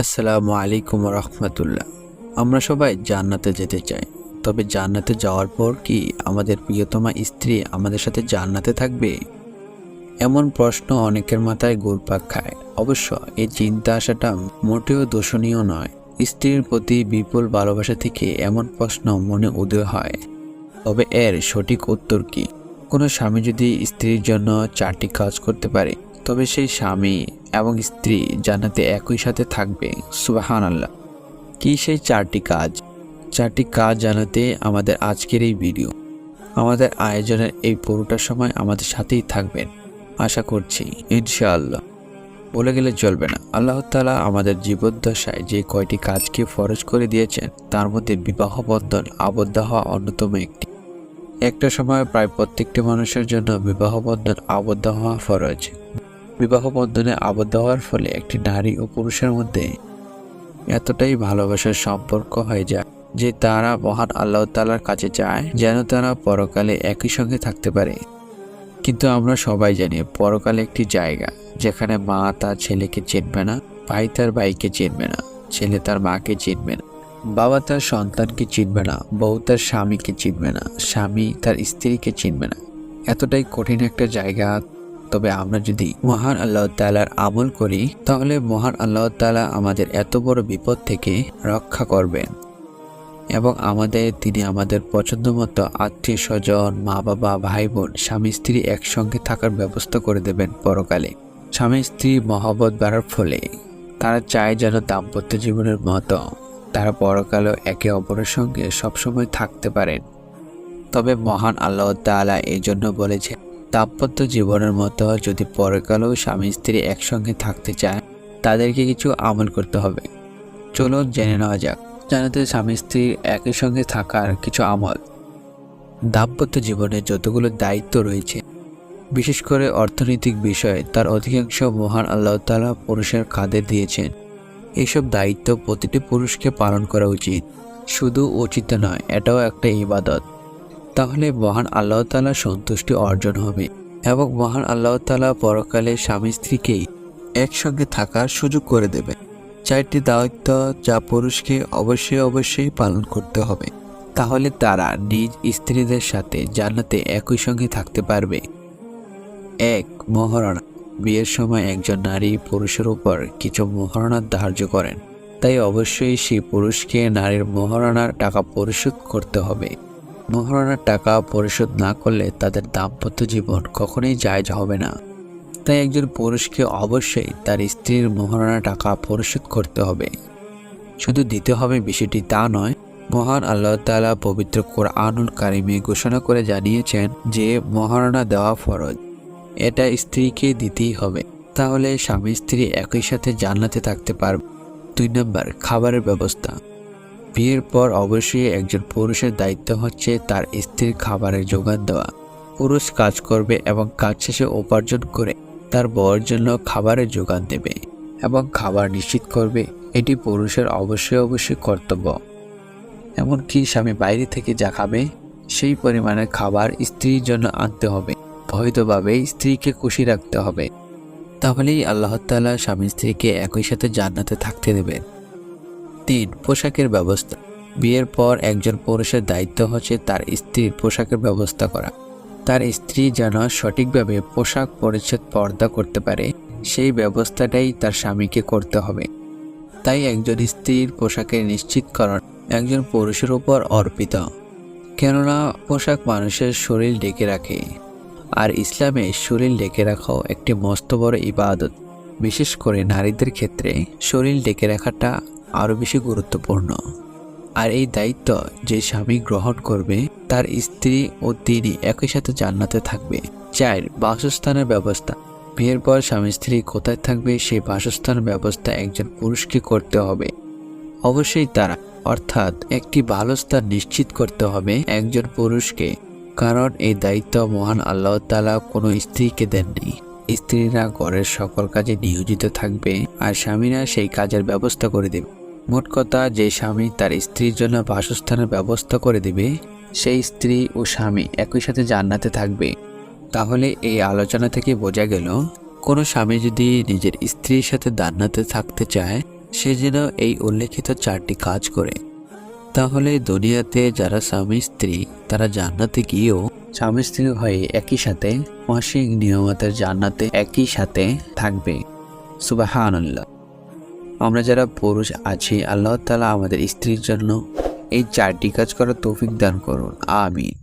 আসসালামু আলাইকুম রহমতুল্লাহ। আমরা সবাই জান্নাতে যেতে চাই, তবে জান্নাতে যাওয়ার পর কি আমাদের প্রিয়তমা স্ত্রী আমাদের সাথে জান্নাতে থাকবে? এমন প্রশ্ন অনেকের মাথায় ঘুরপাক খায়। অবশ্য এই চিন্তা আসাটা মোটেও দোষণীয় নয়। স্ত্রীর প্রতি বিপুল ভালোবাসা থেকে এমন প্রশ্ন মনে উদয় হয়। তবে এর সঠিক উত্তর কি? কোনো স্বামী যদি স্ত্রীর জন্য 4টি কাজ করতে পারে, তবে সেই স্বামী এবং স্ত্রী জান্নাতে একই সাথে থাকবে। সুবহানাল্লাহ। কি সেই 4টি কাজ? 4টি কাজ জানাতে আমাদের আজকের এই ভিডিও। আমাদের আয়োজনের এই পুরোটা সময় আমাদের সাথেই থাকবেন আশা করছি, ইনশাআল্লাহ। বলে গেলে চলবে না। আল্লাহ তাআলা আমাদের জীবদ্দশায় যে কয়টি কাজকে ফরজ করে দিয়েছেন, তার মধ্যে বিবাহ বন্ধন আবদ্ধ হওয়া অন্যতম একটি। একটা সময় প্রায় প্রত্যেকটি মানুষের জন্য বিবাহ বন্ধন আবদ্ধ হওয়া ফরজ। বিবাহ বন্ধনে আবদ্ধ হওয়ার ফলে একটি নারী ও পুরুষের মধ্যে এতটাই ভালোবাসার সম্পর্ক হয়ে যায় যে তারা মহান আল্লাহ তাআলার কাছে চায় যেন তারা পরকালে একই সঙ্গে থাকতে পারে। কিন্তু আমরা সবাই জানি পরকালে একটি জায়গা যেখানে মা তার ছেলেকে চিনবে না, ভাই তার ভাইকে চিনবে না, ছেলে তার মাকে চিনবে না, বাবা তার সন্তানকে চিনবে না, বউ তার স্বামীকে চিনবে না, স্বামী তার স্ত্রীকে চিনবে না। এতটাই কঠিন একটা জায়গা। তবে আমরা যদি মহান আল্লাহ তাআলার আমল করি, তাহলে মহান আল্লাহ তাআলা আমাদের এত বড় বিপদ থেকে রক্ষা করবেন এবং তিনি আমাদের পছন্দ মতো আত্মীয় স্বজন, মা বাবা, ভাই বোন, স্বামী স্ত্রী একসঙ্গে থাকার ব্যবস্থা করে দেবেন পরকালে। স্বামী স্ত্রী মহব্বত বাড়ার ফলে তারা চায় যেন দাম্পত্য জীবনের মতো তারা পরকালেও একে অপরের সঙ্গে সবসময় থাকতে পারেন। তবে মহান আল্লাহ তাআলা এই জন্য বলেছেন, দাম্পত্য জীবনের মতো যদি পরকালেও স্বামী স্ত্রী একসঙ্গে থাকতে চায়, তাদেরকে কিছু আমল করতে হবে। চলুন জেনে নেওয়া যাক জান্নাতে স্বামী স্ত্রীর একই সঙ্গে থাকার কিছু আমল। দাম্পত্য জীবনে যতগুলো দায়িত্ব রয়েছে, বিশেষ করে অর্থনৈতিক বিষয়ে, তার অধিকাংশ মহান আল্লাহ তাআলা পুরুষের কাঁধে দিয়েছেন। এইসব দায়িত্ব প্রতিটি পুরুষকে পালন করা উচিত। শুধু উচিত নয়, এটাও একটা ইবাদত। তাহলে মহান আল্লাহ তাআলা সন্তুষ্টি অর্জন হবে এবং মহান আল্লাহ তাআলা পরকালে স্বামী স্ত্রীকেই একসঙ্গে থাকার সুযোগ করে দেবে। 4টি দায়িত্ব যা পুরুষকে অবশ্যই পালন করতে হবে, তাহলে তারা নিজ স্ত্রীদের সাথে জান্নাতে একই সঙ্গে থাকতে পারবে। 1. মহারণা। বিয়ের সময় একজন নারী পুরুষের উপর কিছু মহারণা ধার্য করেন, তাই অবশ্যই সেই পুরুষকে নারীর মহারণার টাকা পরিশোধ করতে হবে। মহারণার টাকা পরিশোধ না করলে তাদের দাম্পত্য জীবন কখনোই জায়েজ হবে না। তাই একজন পুরুষকে অবশ্যই তার স্ত্রীর মহারণা টাকা পরিশোধ করতে হবে। শুধু দিতে হবে বিষয়টি তা নয়, মহান আল্লাহ তাআলা পবিত্র কোরআনুল কারিমে ঘোষণা করে জানিয়েছেন যে মহারণা দেওয়া ফরজ। এটা স্ত্রীকে দিতেই হবে, তাহলে স্বামী স্ত্রী একই সাথে জান্নাতে থাকতে পারবে। 2 নম্বর, খাবারের ব্যবস্থা। বিয়ের পর অবশ্যই একজন পুরুষের দায়িত্ব হচ্ছে তার স্ত্রীর খাবারের যোগান দেওয়া। পুরুষ কাজ করবে এবং কাজ শেষে উপার্জন করে তার বউয়ের জন্য খাবারের যোগান দেবে এবং খাবার নিশ্চিত করবে। এটি পুরুষের অবশ্যই কর্তব্য। এমনকি স্বামী বাইরে থেকে যা খাবে সেই পরিমাণের খাবার স্ত্রীর জন্য আনতে হবে। বৈধভাবে স্ত্রীকে খুশি রাখতে হবে, তাহলেই আল্লাহ তাআলা স্বামী স্ত্রীকে একই সাথে জান্নাতে থাকতে দেবেন। 3. পোশাকের ব্যবস্থা। বিয়ের পর একজন পুরুষের দায়িত্ব হচ্ছে তার স্ত্রীর পোশাকের ব্যবস্থা করা। তার স্ত্রী যেন সঠিকভাবে পোশাক পরিচ্ছদ পর্দা করতে পারে, সেই ব্যবস্থাটাই তার স্বামীকে করতে হবে। তাই একজন স্ত্রীর পোশাকের নিশ্চিতকরণ একজন পুরুষের উপর অর্পিত, কেননা পোশাক মানুষের শরীর ঢেকে রাখে, আর ইসলামে শরীর ঢেকে রাখাও একটি মস্ত বড় ইবাদত। বিশেষ করে নারীদের ক্ষেত্রে শরীর ঢেকে রাখাটা আরও বেশি গুরুত্বপূর্ণ। আর এই দায়িত্ব যে স্বামী গ্রহণ করবে, তার স্ত্রী ও তিনি একই সাথে জান্নাতে থাকবে। 4. বাসস্থানের ব্যবস্থা। বিয়ের পর স্বামী স্ত্রী কোথায় থাকবে সেই বাসস্থানের ব্যবস্থা একজন পুরুষকে করতে হবে। অবশ্যই তারা, অর্থাৎ একটি ভালো স্থান নিশ্চিত করতে হবে একজন পুরুষকে, কারণ এই দায়িত্ব মহান আল্লাহ তাআলা কোনো স্ত্রীকে দেননি। স্ত্রীরা ঘরের সকল কাজে নিয়োজিত থাকবে আর স্বামীরা সেই কাজের ব্যবস্থা করে দেবে। মোট কথা, যে স্বামী তার স্ত্রীর জন্য বাসস্থানের ব্যবস্থা করে দেবে, সেই স্ত্রী ও স্বামী একই সাথে জান্নাতে থাকবে। তাহলে এই আলোচনা থেকে বোঝা গেল, কোনো স্বামী যদি নিজের স্ত্রীর সাথে জান্নাতে থাকতে চায়, সে যেন এই উল্লেখিত 4টি কাজ করে। তাহলে দুনিয়াতে যারা স্বামী স্ত্রী তারা জান্নাতে গিয়েও স্বামী স্ত্রী হয়ে একই সাথে অসীম নিয়ামতের জান্নাতে একই সাথে থাকবে। সুবহানাল্লাহ। আমরা যারা পুরুষ আছি, আল্লাহ তাআলা আমাদের স্ত্রীর জন্য এই 4টি কাজ করার তৌফিক দান করুন, আমিন।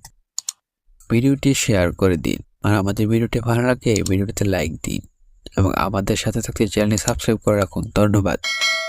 ভিডিওটি শেয়ার করে দিন, আর আমাদের ভিডিওটি ভালো লাগলে ভিডিওটিতে লাইক দিন এবং আমাদের সাথে থাকতে চ্যানেলটি সাবস্ক্রাইব করে রাখুন। ধন্যবাদ।